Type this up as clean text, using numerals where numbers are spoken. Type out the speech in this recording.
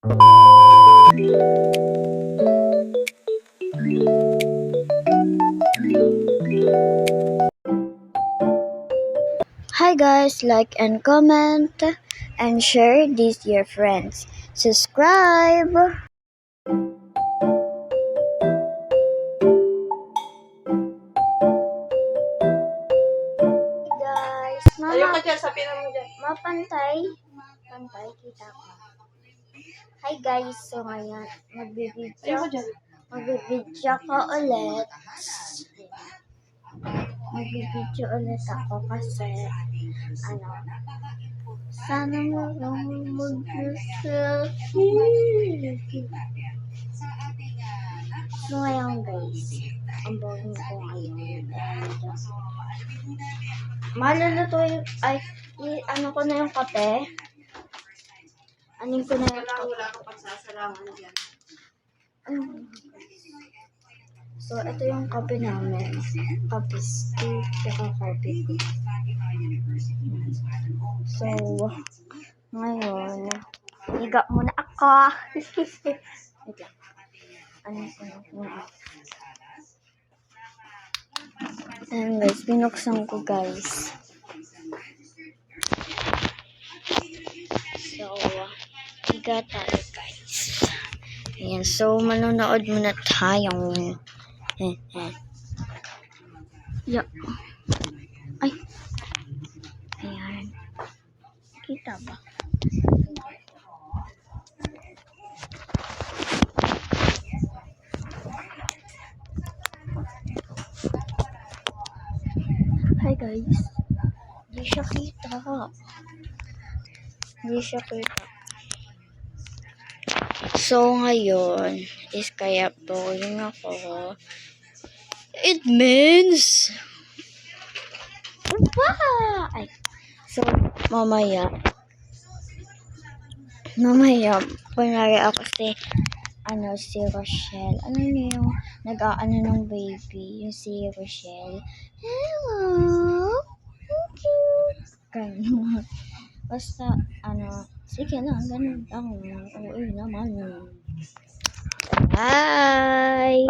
Hi guys, like and comment and share this your friends. Subscribe. Hey guys, Ayun ka dyan, sabihin mo dyan. mapantay. Pantay, kita ko. Hi guys, so ngayon, Ayun ka dyan. magbibidyo ko ulit. Magbibidyo ulit ako kasi, sana marunong mag-selfie. So ngayon guys, ang boring ko ngayon. And, malulutuin, ano ko na yung kape. Anin ko na yung Wala kang pagsasalangan dyan. So, ito yung kape namin. Kape stick, saka kape ko. So, ngayon, higa muna ako. Wait lang. Ano ko na? Ayan guys, binuksan ko guys. So, higa tayo guys. Ayan, so manonood muna tayo. Yeah. Ay. Ayan. Kita ba? Hi guys. Di siya kita. So, ngayon is kaya boring ako. It means ay. So, mamaya, kunyari ako si Rochelle. Ano niyo yung nag-aano ng baby? Yung si Rochelle. Hello! Thank you! Ganun. Basta, sige lang, ganun lang. Oo naman. Bye!